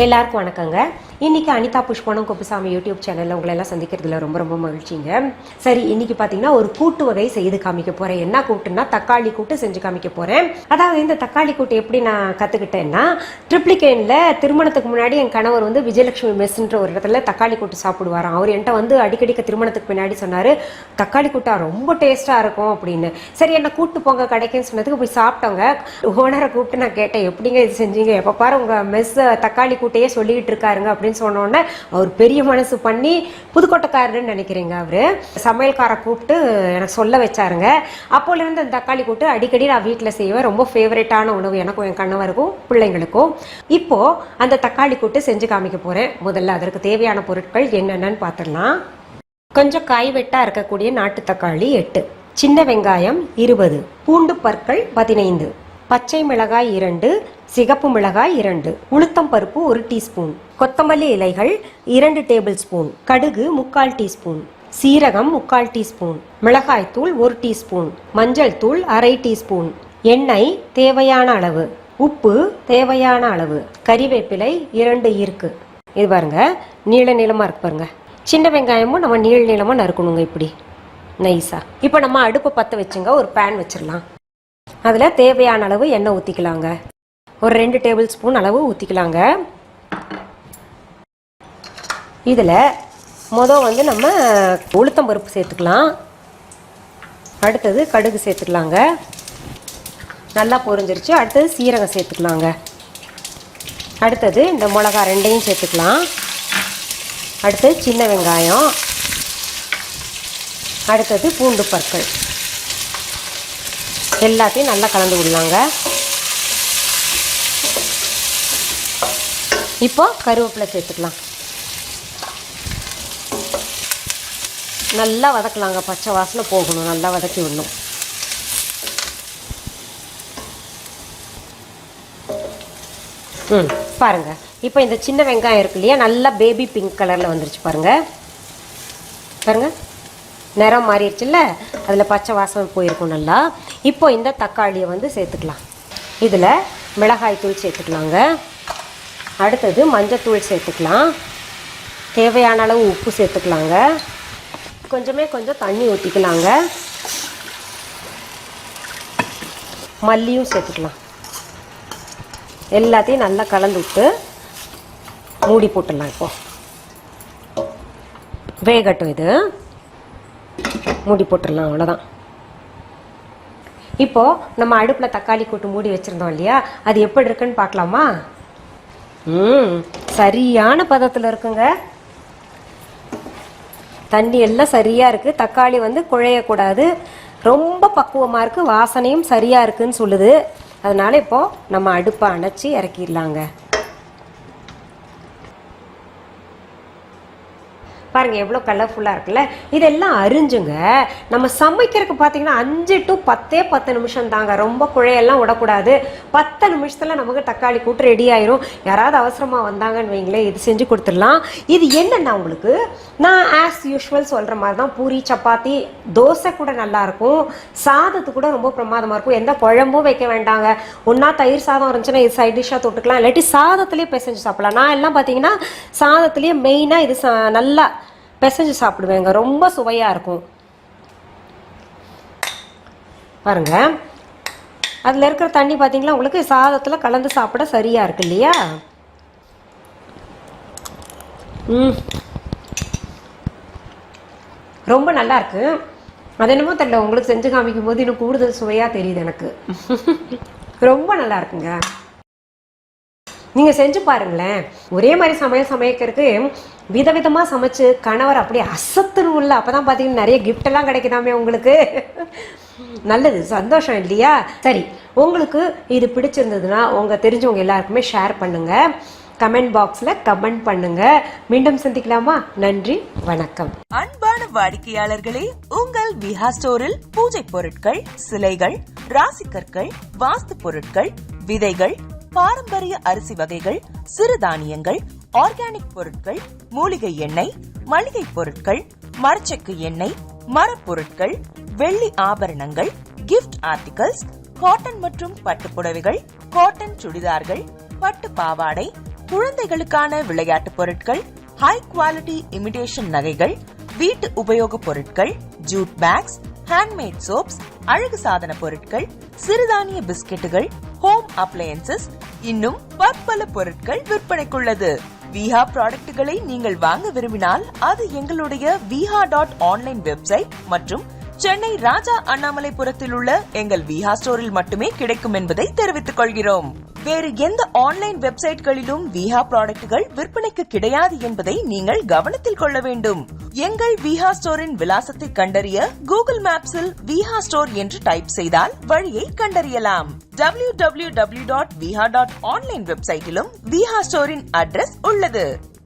எல்லாருக்கும் வணக்கங்க. இன்னைக்கு அனிதா புஷ்பனம் குப்புசாமி யூடியூப் சேனல்ல உங்களை எல்லாம் சந்திக்கிறதுல ரொம்ப ரொம்ப மகிழ்ச்சிங்க. சரி, இன்னைக்கு பாத்தீங்கன்னா ஒரு கூட்டு வகை செய்து காமிக்க போறேன். என்ன கூட்டுன்னா தக்காளி கூட்டு செஞ்சு காமிக்க போறேன். அதாவது இந்த தக்காளி கூட்டு எப்படி நான் கத்துக்கிட்டேன்னா, ட்ரிப்ளிகேன்ல திருமணத்துக்கு முன்னாடி என் கணவர் வந்து விஜயலட்சுமி மெஸ்ன்ற ஒரு இடத்துல தக்காளி கூட்டு சாப்பிடுவாராம். அவர் என்கிட்ட வந்து அடிக்கடி திருமணத்துக்கு பின்னாடி சொன்னாரு, தக்காளி கூட்டா ரொம்ப டேஸ்டா இருக்கும் அப்படின்னு. சரி, என்ன கூட்டு போங்க கடைக்குன்னு சொன்னதுக்கு போய் சாப்பிட்டோங்க. ஓனரை கூப்பிட்டு நான் கேட்டேன், எப்படிங்க இது செஞ்சீங்க, எப்ப பாரு உங்க மெஸ் தக்காளி கூட்டையே சொல்லிக்கிட்டு இருக்காருங்க அப்படின்னு சொன்னோன்னே அவர் பெரிய மனசு பண்ணி, புதுக்கோட்டைக்காரருன்னு நினைக்கிறீங்க, அவரு சமையல்கார கூப்பிட்டு எனக்கு சொல்ல வச்சாருங்க. அப்போல இருந்து அந்த தக்காளி கூட்டு அடிக்கடி நான் வீட்டில் செய்வேன். ரொம்ப ஃபேவரட்டான உணவு எனக்கும் என் கணவருக்கும் பிள்ளைங்களுக்கும். இப்போ அந்த தக்காளி கூட்டு செஞ்சு காமிக்க போறேன். முதல்ல அதற்கு தேவையான பொருட்கள் என்னென்னு பார்த்துடலாம். கொஞ்சம் காய் வெட்டா இருக்கக்கூடிய நாட்டு தக்காளி 8, சின்ன வெங்காயம் 20, பூண்டு பற்கள் 15, பச்சை மிளகாய் 2, சிகப்பு மிளகாய் 2, உளுத்தம் பருப்பு 1 டீஸ்பூன், கொத்தமல்லி இலைகள் 2 டேபிள் ஸ்பூன், கடுகு 3/4 டீஸ்பூன், சீரகம் 3/4 டீஸ்பூன், மிளகாய் தூள் 1 டீஸ்பூன், மஞ்சள் தூள் 1/2 டீஸ்பூன், எண்ணெய் தேவையான அளவு, உப்பு தேவையான அளவு, கறிவேப்பிலை 2 இருக்கு. இது பாருங்க, நீள நீளமா இருக்கு பாருங்க. சின்ன வெங்காயமும் நம்ம நீள நீளமா நறுக்கணுங்க, இப்படி நைஸா. இப்போ நம்ம அடுப்பை பற்ற வச்சுங்க, ஒரு பேன் வச்சிடலாம். அதில் தேவையான அளவு எண்ணெய் ஊற்றிக்கலாங்க. ஒரு 2 டேபிள் ஸ்பூன் அளவு ஊற்றிக்கலாங்க. இதில் வந்து நம்ம உளுத்தம் பருப்பு சேர்த்துக்கலாம். அடுத்தது கடுகு சேர்த்துக்கலாங்க. நல்லா பொரிஞ்சிருச்சு. அடுத்தது சீரகம் சேர்த்துக்கலாங்க. அடுத்தது இந்த மிளகா 2ஐயும் சேர்த்துக்கலாம். அடுத்தது சின்ன வெங்காயம், அடுத்தது பூண்டு பற்கள் எல்லாத்தையும் நல்லா கலந்து விடலாங்க. இப்போ கருவேப்பிலை சேர்த்துக்கலாம். நல்லா வதக்கலாங்க, பச்சை வாசனை போகணும், நல்லா வதக்கி விடணும். பாருங்க, இப்போ இந்த சின்ன வெங்காயம் இருக்கு இல்லையா, நல்லா பேபி பிங்க் கலரில் வந்துருச்சு பாருங்க. பாருங்க, நிறம் மாறிடுச்சுல்ல, அதில் பச்சை வாசனை போயிருக்கும் நல்லா. இப்போ இந்த தக்காளியை வந்து சேர்த்துக்கலாம். இதில் மிளகாய் தூள் சேர்த்துக்கலாங்க. அடுத்தது மஞ்சத்தூள் சேர்த்துக்கலாம். தேவையான அளவு உப்பு சேர்த்துக்கலாங்க. கொஞ்சம் தண்ணி ஊற்றிக்கலாங்க. மல்லியும் சேர்த்துக்கலாம். எல்லாத்தையும் நல்லா கலந்து விட்டு மூடி போட்டுடலாம். இப்போ வேகட்டும், இது மூடி போட்டுடலாம், அவ்வளோதான். இப்போ நம்ம அடுப்பில் தக்காளி கூட்டு மூடி வச்சுருந்தோம் இல்லையா, அது எப்படி இருக்குன்னு பார்க்கலாமா? சரியான பதத்தில் இருக்குங்க. தண்ணி எல்லாம் சரியாக இருக்குது. தக்காளி வந்து குழையக்கூடாது, ரொம்ப பக்குவமாக இருக்குது, வாசனையும் சரியாக இருக்குன்னு சொல்லுது. அதனால் இப்போது நம்ம அடுப்பை அணைச்சி இறக்கிடலாங்க. பாருங்க, எவ்வளோ கலர்ஃபுல்லாக இருக்குல்ல. இதெல்லாம் அரிஞ்சுங்க. நம்ம சமைக்கிறதுக்கு பார்த்தீங்கன்னா 5 to 10 நிமிஷம் தாங்க. ரொம்ப குழையெல்லாம் விடக்கூடாது. 10 நிமிஷத்தில் நமக்கு தக்காளி கூட்டு ரெடி ஆயிரும். யாராவது அவசரமாக வந்தாங்கன்னு வைங்களேன், இது செஞ்சு கொடுத்துடலாம். இது என்னென்னா, உங்களுக்கு நான் ஆஸ் யூஷுவல் சொல்கிற மாதிரி தான். பூரி, சப்பாத்தி, தோசை கூட நல்லாயிருக்கும், சாதத்து கூட ரொம்ப பிரமாதமாக இருக்கும். எந்த குழம்பும் வைக்க வேண்டாங்க. ஒன்றா தயிர் சாதம் இருந்துச்சுன்னா இது சைட் டிஷ்ஷாக தொட்டுக்கலாம், இல்லாட்டி சாதத்துலேயே பிசைஞ்சு சாப்பிடலாம். நான் எல்லாம் பார்த்தீங்கன்னா சாதத்துலேயே மெயினாக இது நல்லா பிசைஞ்சு சாப்பிடுவேங்க, ரொம்ப சுவையாக இருக்கும். பாருங்க, அதில் இருக்கிற தண்ணி பார்த்தீங்களா, உங்களுக்கு சாதத்தில் கலந்து சாப்பிட சரியாக இருக்கு இல்லையா? ரொம்ப நல்லா இருக்கு. அது என்னமோ தெரியல, உங்களுக்கு செஞ்சு காமிக்கும் போது இன்னும் கூடுதல் சுவையாக தெரியுது எனக்கு. ரொம்ப நல்லா இருக்குங்க. நீங்கள் செஞ்சு பாருங்களேன். ஒரே மாதிரி சமைக்கிறதுக்கு விதவிதமாக சமைச்சு கணவர் அப்படியே அசத்துன்னு உள்ள. அப்போ தான் பார்த்தீங்கன்னா நிறைய கிஃப்டெல்லாம் கிடைக்குதாமே உங்களுக்கு. நல்லது, சந்தோஷம் இல்லையா? சரி, உங்களுக்கு இது பிடிச்சிருந்ததுன்னா உங்கள் தெரிஞ்சவங்க எல்லாருக்குமே ஷேர் பண்ணுங்கள். கமெண்ட் பாக்ஸில் கமெண்ட் பண்ணுங்க. மீண்டும் சந்திக்கலாமா? நன்றி, வணக்கம். அன்பான வாடிக்கையாளர்களே, உங்கள் விஹா ஸ்டோரில் பூஜை பொருட்கள், சிலைகள், ராசிக்கற்கள், வாஸ்து பொருட்கள், விதைகள், பாரம்பரிய அரிசி வகைகள், சிறுதானியங்கள், ஆர்கானிக் பொருட்கள், மூலிகை எண்ணெய், மளிகை பொருட்கள், மரச்செக்கு எண்ணெய், மரப்பொருட்கள், வெள்ளி ஆபரணங்கள், கிஃப்ட் ஆர்டிகல்ஸ், காட்டன் மற்றும் பட்டு புடவைகள், காட்டன் சுடிதார்கள், பட்டு பாவாடை, குழந்தைகளுக்கான விளையாட்டு பொருட்கள், ஹை குவாலிட்டி இமிடேஷன் நகைகள், வீட்டு உபயோக பொருட்கள், ஜூட் பேக்ஸ், ஹேண்ட்மேட் சோப்ஸ், அழகு சாதன பொருட்கள், சிறுதானிய பிஸ்கெட்டுகள், ஹோம் அப்ளையன்சஸ், இன்னும் பற்பல பொருட்கள் விற்பனைக்குள்ளது. விஹா ப்ராடக்ட்களை நீங்கள் வாங்க விரும்பினால் அது எங்களுடைய viha.online வெப்சைட் மற்றும் சென்னை ராஜா அண்ணாமலைபுரத்தில் உள்ள எங்கள் விஹா ஸ்டோரில் மட்டுமே கிடைக்கும் என்பதை தெரிவித்துக் கொள்கிறோம். வேறு எந்த ஆன்லைன் வெப்சைட்களிலும் விஹா ப்ராடக்ட்கள் விற்பனைக்கு கிடையாது என்பதை நீங்கள் கவனத்தில் கொள்ள வேண்டும். எங்கள் விஹா ஸ்டோரின் விலாசத்தை கண்டறிய கூகுள் மேப்ஸில் விஹா ஸ்டோர் என்று டைப் செய்தால் வழியை கண்டறியலாம். www.viha.online வெப்சைட்டிலும் விஹா ஸ்டோரின் அட்ரஸ் உள்ளது.